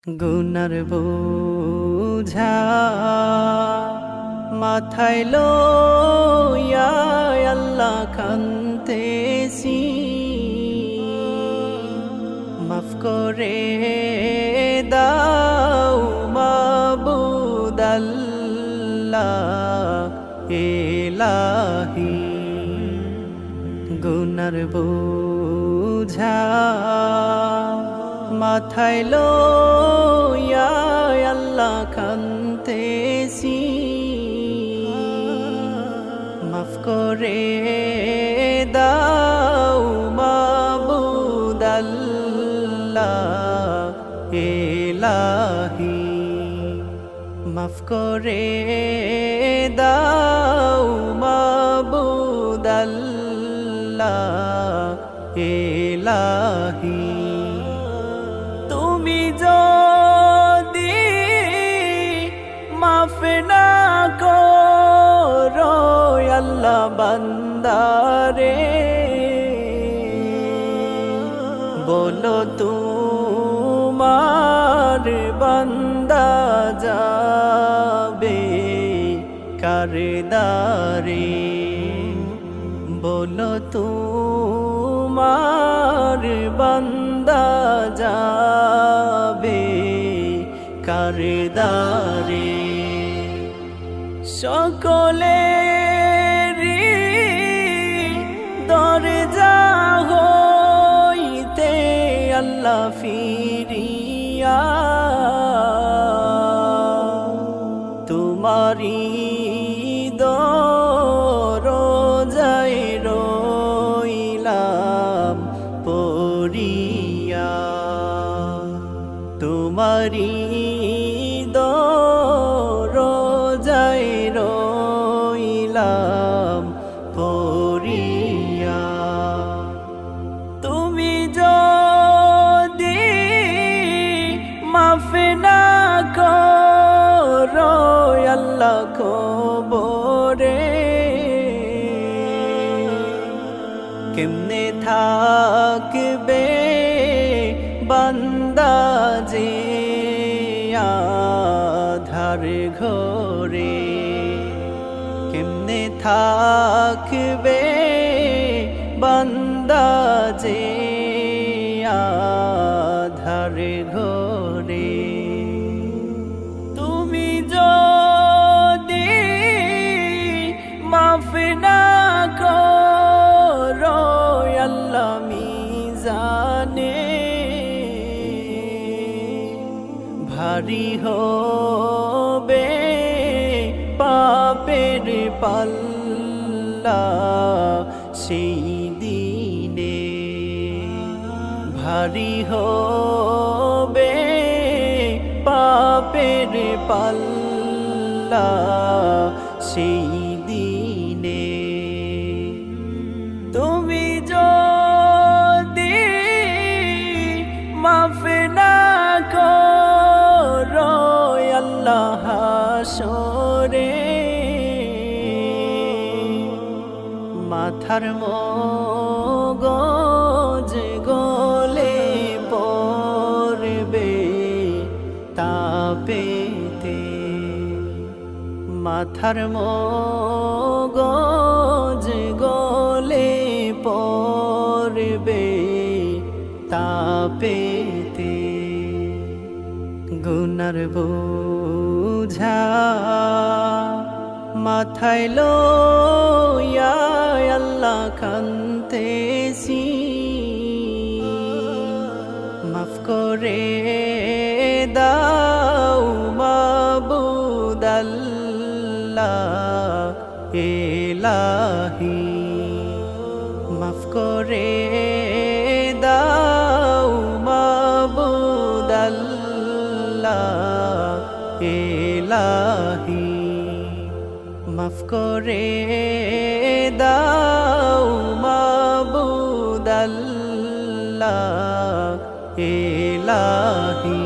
গুনার বোঝা মাথায় লইয়া আল্লাহ কান্তেছি, মাফ করে দাও মাবুদ আল্লাহ ইলাহি। গুনার বোঝা মাথায় লইয়া আল্লাহ কান্তেছি, মাফ করে দাও মাবুদ আল্লাহ ইলাহি। মাফ করে দাও মাবুদ আল্লাহ ইলাহি। তুমি যদি মাফ না করো আল্লাহ বান্দারে, বলো তোমার বান্দা যাবে কার দারে, বলো তোমার বান্দা যাবে কার দারে। সকলেরই দরজা হইতে আল্লাহ ফিরিয়া তোমারি দরজায় রইলাম পড়িয়া, তোমারি দরজায় রইলাম পড়িয়া। তুমি যদি মাফ না করো আল্লাহ কবরে, কেমনে থাকবে বান্দা যে আধার ঘরে, কেমনে থাকবে বান্দা যে আধার ঘরে। তুমি যদি মাফ না করো আল্লাহ মিজানে, ভারী হবে পাপের পাল্লা সেই দিনে, ভারী হবে পাপের পাল্লা সেই দিনে। তুমি যদি মাফ না করো আল্লাহ হাসরে, মাথার মগজ গলে পড়বে তাপেতে, মাথার মগজ গলে পড়বে তাপেতে। গুনার বোঝা মাথায় লইয়া আল্লাহ কান্তেছি, মাফ করে দাও মাবুদ আল্লাহ ইলাহি। মাফ করে দাও মাবুদ আল্লাহ ইলাহি। মাফ করে দাও মাবুদ আল্লাহ ইলাহি।